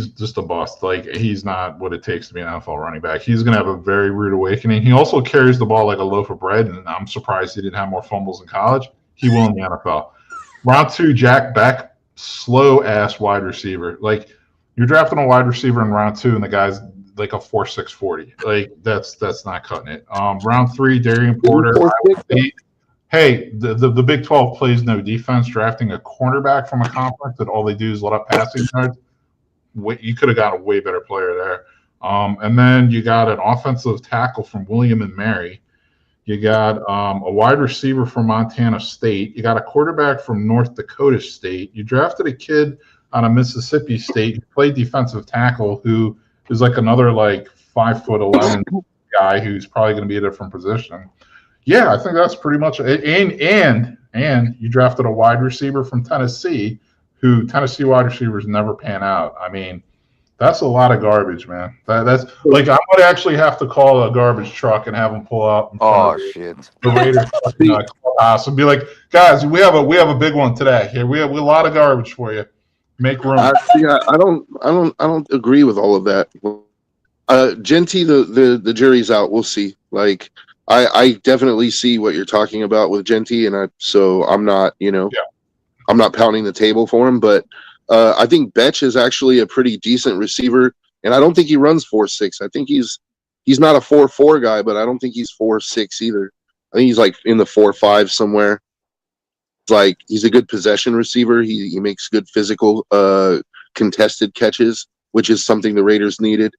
just a bust. Like, he's not what it takes to be an NFL running back. He's going to have a very rude awakening. He also carries the ball like a loaf of bread, and I'm surprised he didn't have more fumbles in college. He will in the NFL. Round 2, Jack Beck, slow-ass wide receiver. Like, you're drafting a wide receiver in round 2, and the guy's like a 4.6 40. Like, that's not cutting it. Round 3, Darian Porter. Hey, the Big 12 plays no defense. Drafting a cornerback from a conference that all they do is let up passing yards. You could have got a way better player there. And then you got an offensive tackle from William and Mary. You got a wide receiver from Montana State. You got a quarterback from North Dakota State. You drafted a kid out of Mississippi State who played defensive tackle, who is like another 5'11" guy who's probably going to be a different position. Yeah, I think that's pretty much it. And you drafted a wide receiver from Tennessee, who Tennessee wide receivers never pan out. I mean, that's a lot of garbage, man. That's like, I would actually have to call a garbage truck and have them pull out. Oh shit! The Raiders clubhouse and be like, Guys, we have a big one today. Here we have a lot of garbage for you. Make room. I don't agree with all of that. Genty, the jury's out. We'll see. Like I definitely see what you're talking about with Genty, and I'm not, I'm not pounding the table for him, but I think Betch is actually a pretty decent receiver, and I don't think he runs 4.6. I think he's not a 4.4 guy, but I don't think he's 4.6 either. I think he's like in the 4.5 somewhere. Like he's a good possession receiver. He makes good physical contested catches, which is something the Raiders needed.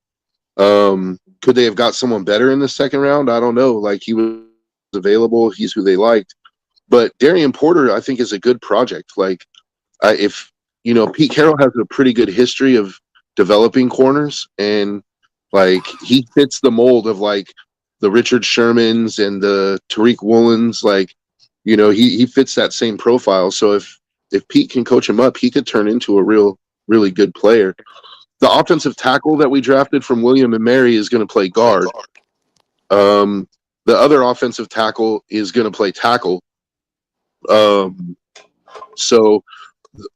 Could they have got someone better in the second round? I don't know. Like he was available. He's who they liked. But Darian Porter, I think, is a good project. Like if Pete Carroll has a pretty good history of developing corners, and like he fits the mold of like the Richard Shermans and the Tariq Woolens. Like he fits that same profile. So if Pete can coach him up, he could turn into a really good player. The offensive tackle that we drafted from William and Mary is going to play guard. The other offensive tackle is going to play tackle. So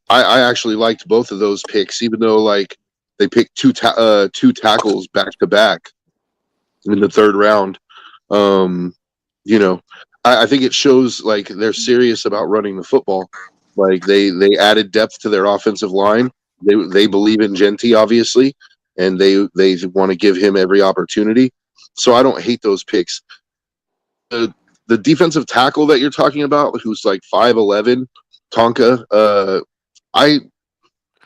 I actually liked both of those picks, even though like they picked two tackles back to back in the third round. I think it shows like they're serious about running the football. Like they added depth to their offensive line. They believe in Genty, obviously, and they want to give him every opportunity. So I don't hate those picks. The defensive tackle that you're talking about, who's like 5'11", Tonka. I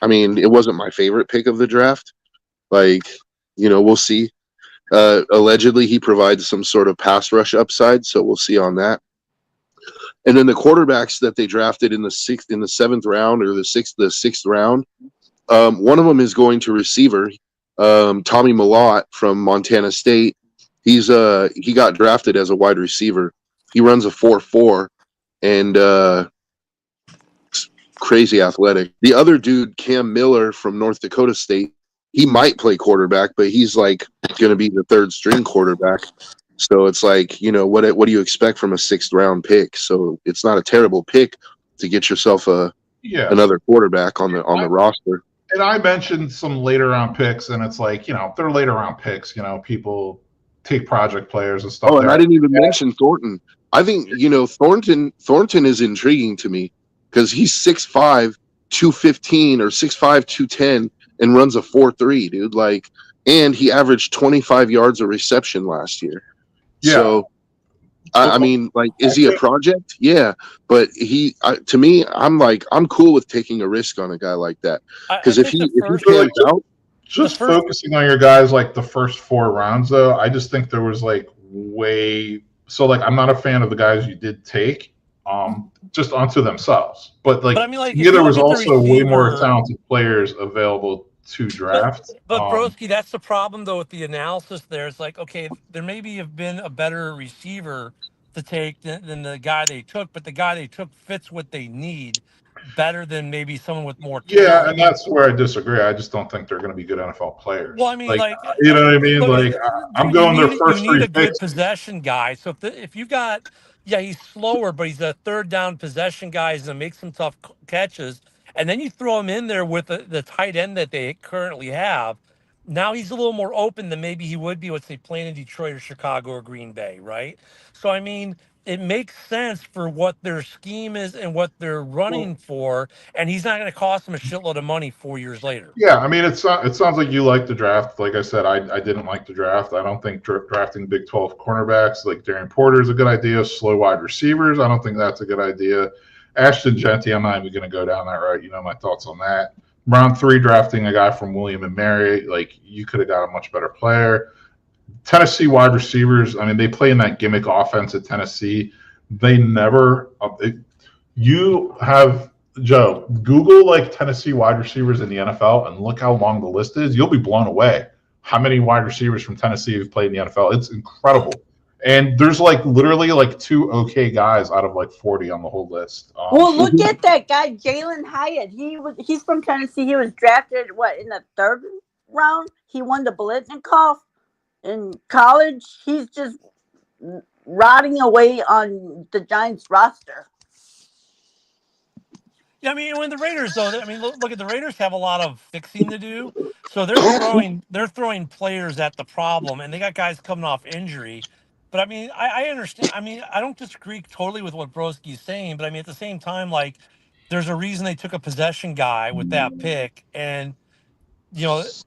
mean, it wasn't my favorite pick of the draft. Like, we'll see. Allegedly, he provides some sort of pass rush upside, so we'll see on that. And then the quarterbacks that they drafted in the seventh round or the sixth round, one of them is going to receiver. Tommy Millott from Montana State. He got drafted as a wide receiver. He runs a 4.4 and crazy athletic. The other dude, Cam Miller from North Dakota State, he might play quarterback, but he's like going to be the third string quarterback. So it's like, what do you expect from a sixth round pick? So it's not a terrible pick to get yourself another quarterback on the roster. And I mentioned some later round picks, and it's like, they're later round picks. People take project players and stuff. Oh, and I didn't even mention Thornton. I think, Thornton is intriguing to me because he's 6'5", 215 or 6'5", 210 and runs a 4.3, dude. Like, and he averaged 25 yards a reception last year. Yeah. So, I mean, like, is he a project? Yeah. But to me, I'm cool with taking a risk on a guy like that. Because if he pans out. Just focusing on your guys like the first 4 rounds, though, I just think there was like I'm not a fan of the guys you did take, just onto themselves. But I mean, like, there was also way more talented players available to draft. But Broski, that's the problem though with the analysis. There, it's like, okay, there maybe have been a better receiver to take than the guy they took, but the guy they took fits what they need better than maybe someone with more talent. Yeah, and that's where I disagree. I just don't think they're going to be good NFL players. Well, I mean, like you know what I mean? Like, I'm going their first 3 picks. You need a good possession guy. So if you got, he's slower, but he's a third down possession guy. He's going to make some tough catches. And then you throw him in there with the tight end that they currently have. Now he's a little more open than maybe he would be, let's say, playing in Detroit or Chicago or Green Bay, right? So, I mean, it makes sense for what their scheme is and what they're running for, and he's not going to cost them a shitload of money 4 years later. Yeah, I mean, it sounds like you like the draft. Like I said, I didn't like the draft. I don't think drafting Big 12 cornerbacks like Darian Porter is a good idea. Slow wide receivers, I don't think that's a good idea. Ashton Genty, I'm not even going to go down that route. You know my thoughts on that. Round 3, drafting a guy from William and Mary, like, you could have got a much better player. Tennessee wide receivers, I mean, they play in that gimmick offense at Tennessee. They never you have, Joe, Google like Tennessee wide receivers in the NFL and look how long the list is. You'll be blown away how many wide receivers from Tennessee have played in the NFL. It's incredible. And there's like literally like 2 okay guys out of like 40 on the whole list. Well, look at that guy, Jalen Hyatt. He's from Tennessee. He was drafted in the 3rd round. He won the Blitnikoff in college. He's just rotting away on the Giants roster. Yeah, I mean, when the Raiders though, I mean, look at the Raiders have a lot of fixing to do, so they're throwing players at the problem, and they got guys coming off injury. But I mean, I understand. I mean, I don't disagree totally with what Broski's saying, but I mean, at the same time, like, there's a reason they took a possession guy with that pick, and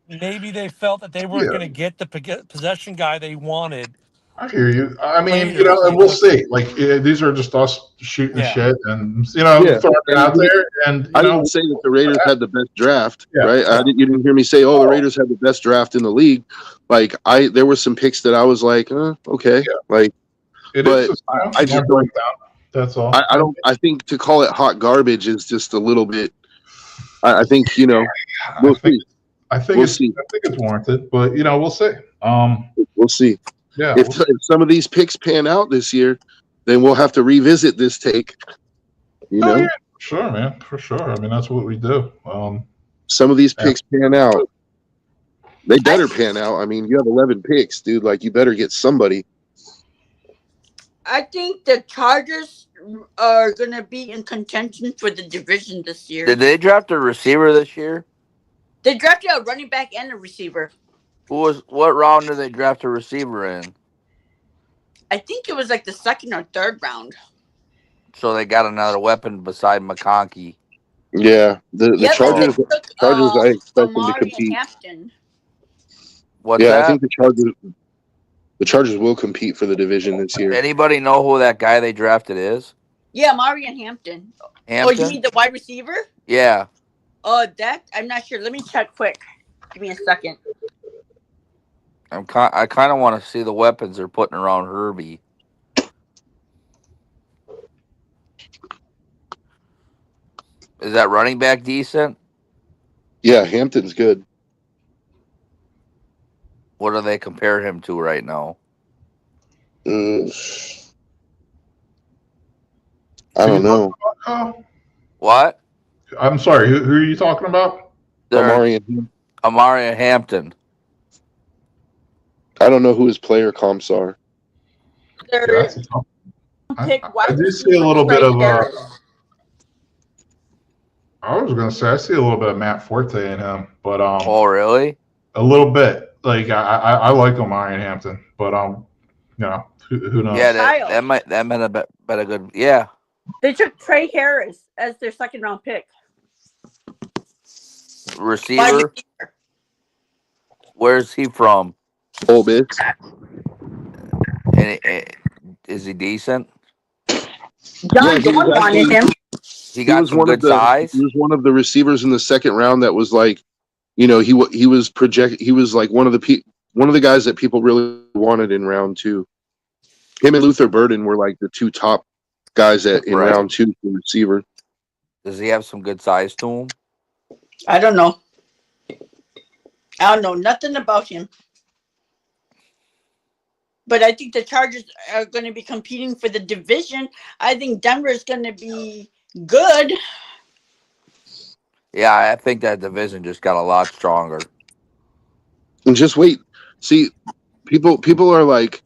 maybe they felt that they weren't Yeah, going to get the possession guy they wanted I hear you. I mean, later, so and they we'll took. see. Like, these are just us shooting Yeah, shit and Yeah, throwing it and out there. And I didn't say that the Raiders had the best draft, yeah, right? yeah. You didn't hear me say, "Oh, the Raiders had the best draft in the league." Like, there were some picks that I was like, okay, yeah. like, It is but just I just don't. breakdown. That's all. I don't. I think to call it hot garbage is just a little bit. I think I we'll think see. I think We'll it's see. I think it's warranted, but we'll see. We'll see. Yeah. If some of these picks pan out this year, then we'll have to revisit this take. Oh yeah, sure, man, for sure. I mean, that's what we do. Some of these Yeah. picks pan out. They better pan out. I mean, you have 11 picks, dude. Like, you better get somebody. I think the Chargers are going to be in contention for the division this year. Did they draft a receiver this year? They drafted a running back and a receiver. What round did they draft a receiver in? I think it was like the second or third round. So they got another weapon beside McConkey. Yeah, the Chargers. They took, Chargers, I expect them to Amari compete. Hampton. What's Yeah, that? I think the Chargers will compete for the division this year. Anybody know who that guy they drafted is? Yeah, Amari Hampton. Oh, you mean the wide receiver? Yeah. That I'm not sure. Let me check quick. Give me a second. I kind of want to see the weapons they're putting around Herbie. Is that running back decent? Yeah, Hampton's good. What do they compare him to right now? I don't know. What? I'm sorry. Who are you talking about? Amari Hampton. I don't know who his player comps are. Yeah, that's a tough. I do see receiver a little bit of Harris. I was gonna say I see a little bit of Matt Forte in him, but Oh, really? a little bit. Like I like Omari Hampton, but who knows? Yeah, that might have been a good. Yeah. They took Trey Harris as their second round pick. Receiver. Where's he from? Ole Miss. Is he decent? John Dorn wanted him. He got some good size. He was one of the receivers in the second round that was like, he was projected. He was like one of the guys that people really wanted in round 2. Him and Luther Burden were like the 2 top guys in round 2 for receiver. Does he have some good size to him? I don't know. I don't know nothing about him. But I think the Chargers are going to be competing for the division. I think Denver is going to be good. Yeah, I think that division just got a lot stronger. And just wait. See, people are like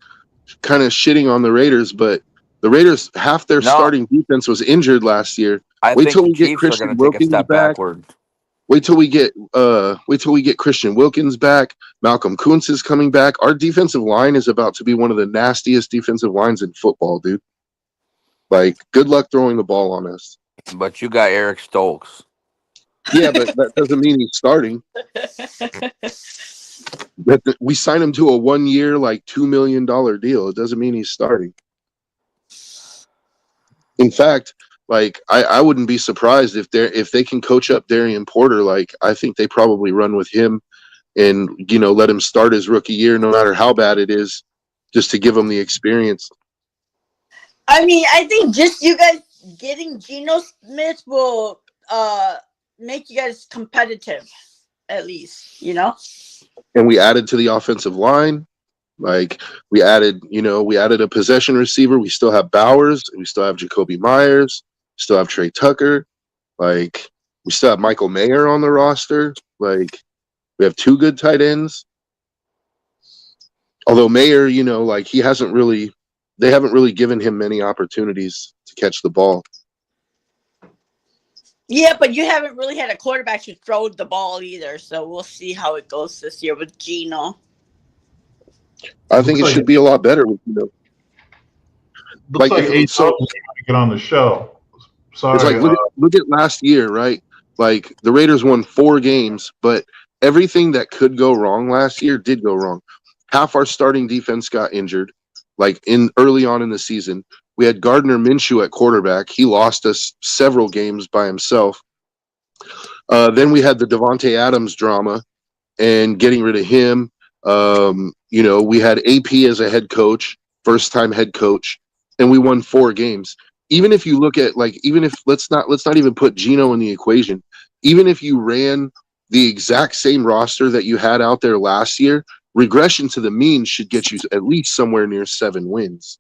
kind of shitting on the Raiders, but the Raiders, half their starting defense was injured last year. Wait till we get Christian Wilkins back. Backward. Wait till we get Christian Wilkins back. Malcolm Kuntz is coming back. Our defensive line is about to be one of the nastiest defensive lines in football, dude. Like, good luck throwing the ball on us. But you got Eric Stokes. Yeah, but that doesn't mean he's starting. We signed him to a 1-year, like $2 million deal. It doesn't mean he's starting. In fact, like I wouldn't be surprised if they can coach up Darian Porter. Like, I think they probably run with him and let him start his rookie year, no matter how bad it is, just to give him the experience. I mean, I think just you guys getting Geno Smith will make you guys competitive, at least, And we added to the offensive line. Like, we added a possession receiver. We still have Bowers. We still have Jacoby Myers. We still have Trey Tucker. Like, we still have Michael Mayer on the roster. Like, we have 2 good tight ends. Although Mayer, like, they haven't really given him many opportunities to catch the ball. Yeah, but you haven't really had a quarterback to throw the ball either, so we'll see how it goes this year with Geno. I think it should be a lot better. Looks like like if, so, might get on the show. Sorry. it's like look at last year, right? Like the Raiders won 4 games, but everything that could go wrong last year did go wrong. Half our starting defense got injured, like in early on in the season. We had Gardner Minshew at quarterback. He lost us several games by himself. Then we had the Devontae Adams drama and getting rid of him. We had AP as a head coach, first time head coach, and we won 4 games. Even if you look at even if let's not even put Geno in the equation. Even if you ran the exact same roster that you had out there last year, regression to the mean should get you at least somewhere near 7 wins.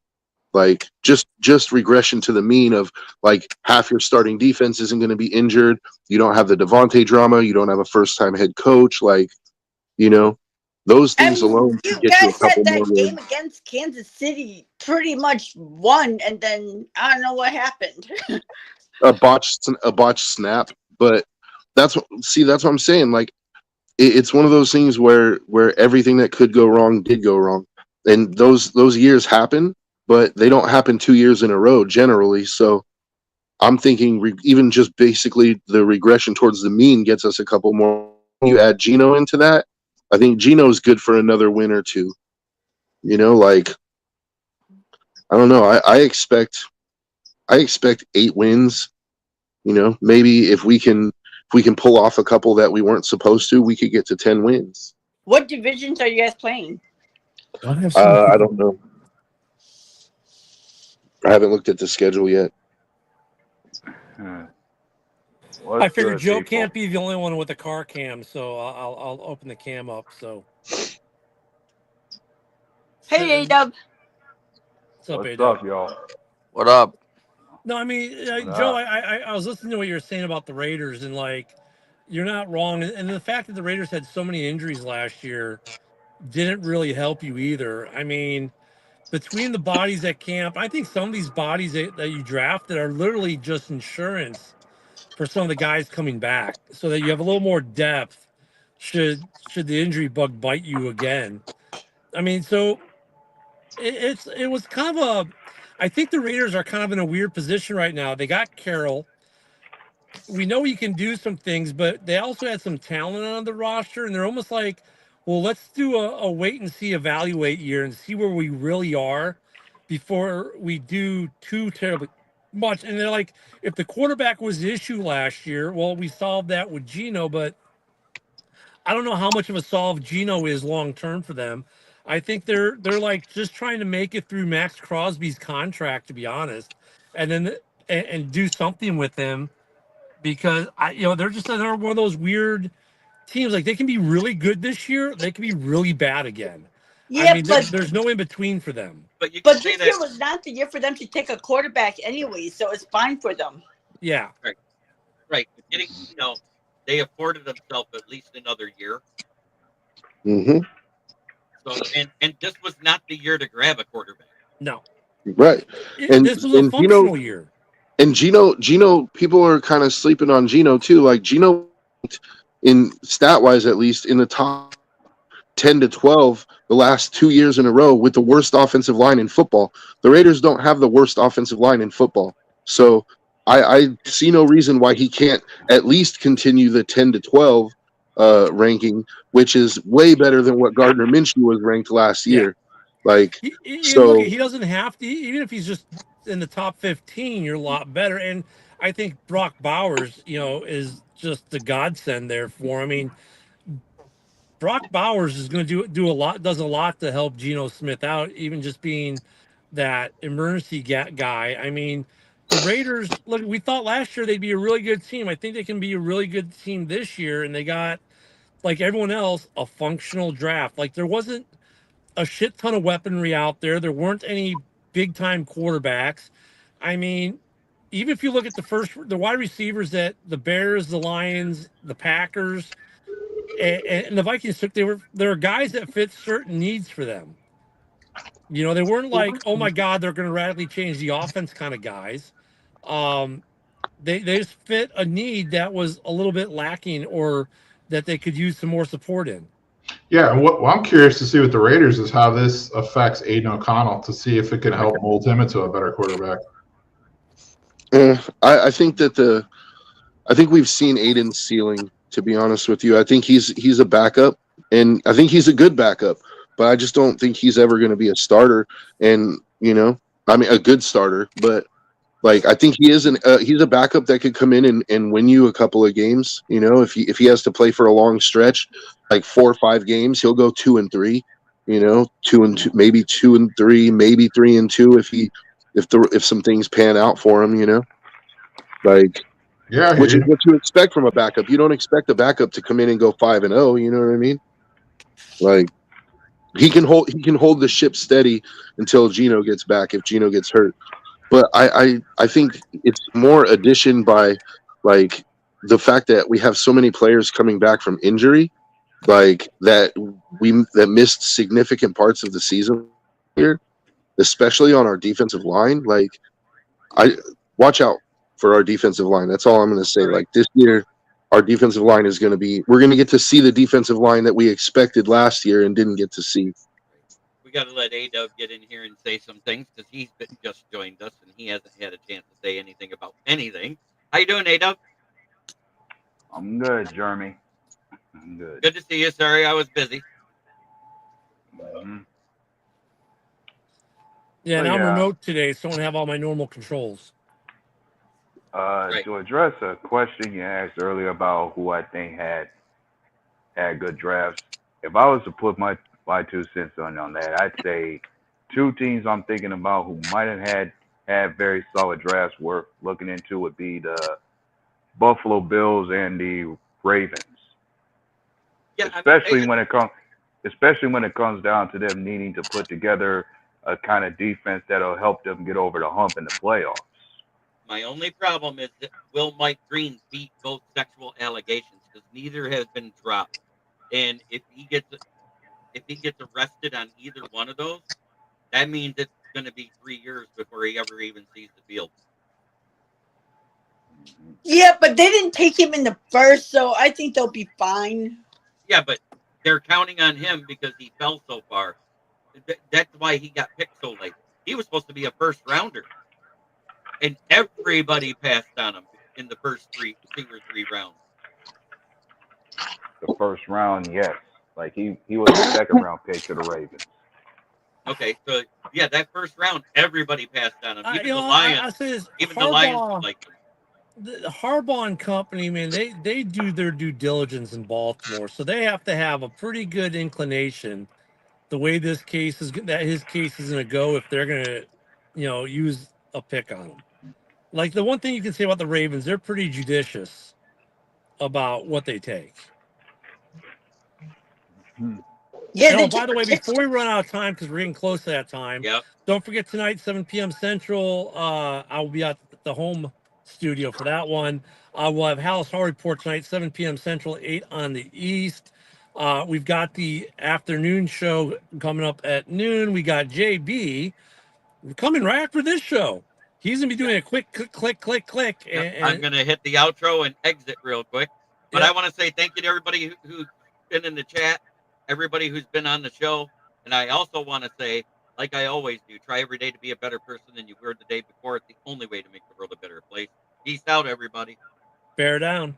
Like just regression to the mean of like half your starting defense isn't going to be injured. You don't have the Devontae drama. You don't have a first time head coach. Those things alone you get you a guys couple had more that game wins. against Kansas City pretty much won, and then I don't know what happened. A botched snap, but that's what I'm saying. Like it's one of those things where everything that could go wrong did go wrong, and those years happen, but they don't happen 2 years in a row generally. So I'm thinking even just basically the regression towards the mean gets us a couple more. You add Geno into that, I think Geno's good for another win or two. I don't know. I expect 8 wins. Maybe if we can pull off a couple that we weren't supposed to, we could get to 10 wins. What divisions are you guys playing? I don't know. I haven't looked at the schedule yet. I figured Joe can't be the only one with a car cam, so I'll open the cam up. So, hey, A-Dub. What's up, What's A-Dub? up, y'all? What up? No, I mean, Joe, I was listening to what you were saying about the Raiders, and you're not wrong. And the fact that the Raiders had so many injuries last year didn't really help you either. I mean, between the bodies at camp, I think some of these bodies that you drafted are literally just insurance for some of the guys coming back, so that you have a little more depth should the injury bug bite you again. I mean, so it was kind of a. I think the Raiders are kind of in a weird position right now. They got Carroll. We know he can do some things, but they also had some talent on the roster, and they're almost like, well, let's do a wait and see, evaluate year, and see where we really are before we do too terribly much. And they're like, if the quarterback was the issue last year, well, we solved that with Geno, but I don't know how much of a solve Geno is long term for them. I think they're like just trying to make it through Max Crosby's contract, to be honest, and then and do something with him, because they're just another one of those weird teams. Like they can be really good this year, they can be really bad again. Yeah, I mean, there's no in between for them. But this year was not the year for them to take a quarterback anyway, so it's fine for them. Yeah. Right. Getting, they afforded themselves at least another year. Mm-hmm. So and this was not the year to grab a quarterback. No. Right. And this was a functional year. And Geno, people are kind of sleeping on Geno too. Like Geno, in stat wise at least, in the top 10 to 12 the last 2 years in a row with the worst offensive line in football. The Raiders don't have the worst offensive line in football. So I see no reason why he can't at least continue the 10 to 12 ranking, which is way better than what Gardner Minshew was ranked last year. Like, he doesn't have to, even if he's just in the top 15, you're a lot better. And I think Brock Bowers, is just the godsend there for him. I mean, Brock Bowers is going to does a lot to help Geno Smith out, even just being that emergency guy. I mean, the Raiders, look, we thought last year they'd be a really good team. I think they can be a really good team this year. And they got, like everyone else, a functional draft. Like there wasn't a shit ton of weaponry out there. There weren't any big time quarterbacks. I mean, even if you look at the wide receivers that the Bears, the Lions, the Packers, and the Vikings took, there were guys that fit certain needs for them. They weren't like, oh my God, they're going to radically change the offense kind of guys. They just fit a need that was a little bit lacking, or that they could use some more support in. Yeah, and what I'm curious to see with the Raiders is how this affects Aiden O'Connell, to see if it can help mold him into a better quarterback. I think that I think we've seen Aiden's ceiling. To be honest with you, I think he's a backup, and I think he's a good backup. But I just don't think he's ever going to be a starter. And I mean, a good starter. But like, I think he's a backup that could come in and win you a couple of games. If he has to play for a long stretch, like 4 or 5 games, he'll go 2-3. 2-2, maybe 2-3, maybe 3-2 if some things pan out for him. Like. Yeah, Which is what you expect from a backup. You don't expect a backup to come in and go 5-0. You know what I mean? Like, he can hold the ship steady until Gino gets back, if Gino gets hurt. But I think it's more addition by, like, the fact that we have so many players coming back from injury, like that missed significant parts of the season here, especially on our defensive line. Like, I watch out for our defensive line. That's all I'm going to say. Like, this year, our defensive line is going to be. We're going to get to see the defensive line that we expected last year and didn't get to see. We got to let A-Dub get in here and say some things, because he's just joined us and he hasn't had a chance to say anything about anything. How you doing, A-Dub? I'm good, Jeremy. I'm good. Good to see you. Sorry, I was busy. Mm-hmm. Yeah, and I'm remote today, so I don't have all my normal controls. To address a question you asked earlier about who I think had good drafts, if I was to put my 2 cents on that, I'd say 2 teams I'm thinking about who might have had very solid drafts worth looking into would be the Buffalo Bills and the Ravens. Yeah, especially when it comes down to them needing to put together a kind of defense that'll help them get over the hump in the playoffs. My only problem is that will Mike Green beat both sexual allegations, because neither has been dropped. And if he gets arrested on either one of those, that means it's going to be 3 years before he ever even sees the field. Yeah, but they didn't take him in the first, so I think they'll be fine. Yeah, but they're counting on him because he fell so far. That's why he got picked so late. He was supposed to be a first rounder, and everybody passed on him in the first 2 or 3 rounds. The first round, yes. Like, he was a second round pick to the Ravens. Okay, so yeah, that first round, everybody passed on him. Even the Lions, the Lions liked him. The Harbaugh and company, man, they do their due diligence in Baltimore, so they have to have a pretty good inclination the way his case is going to go if they're going to, use a pick on him. Like, the one thing you can say about the Ravens, they're pretty judicious about what they take. Yeah. By the way, before we run out of time, because we're getting close to that time, don't forget tonight, 7 p.m. Central. I will be at the home studio for that one. We'll have Hallis Hall Report tonight, 7 p.m. Central, 8 on the East. We've got the afternoon show coming up at noon. We got JB coming right after this show. He's going to be doing a quick click. And I'm going to hit the outro and exit real quick. But I want to say thank you to everybody who's been in the chat, everybody who's been on the show. And I also want to say, like I always do, try every day to be a better person than you were the day before. It's the only way to make the world a better place. Peace out, everybody. Bear down.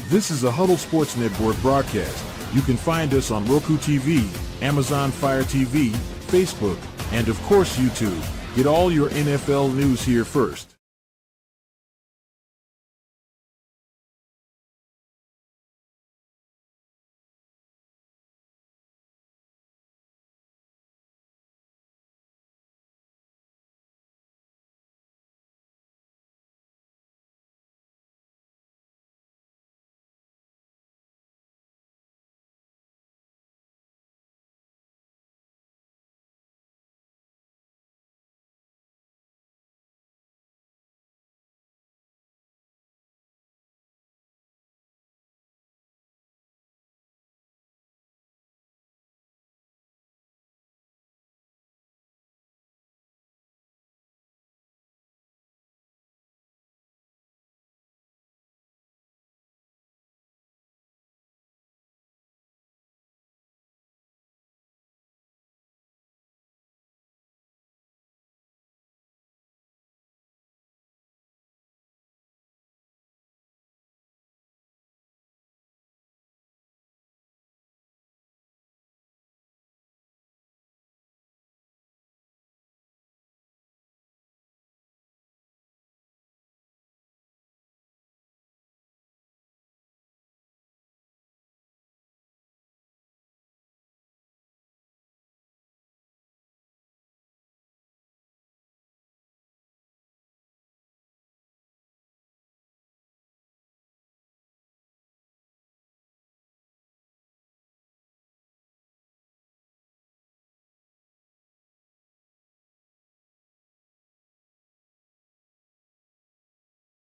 This is a Huddle Sports Network broadcast. You can find us on Roku TV, Amazon Fire TV, Facebook, and of course YouTube. Get all your NFL news here first.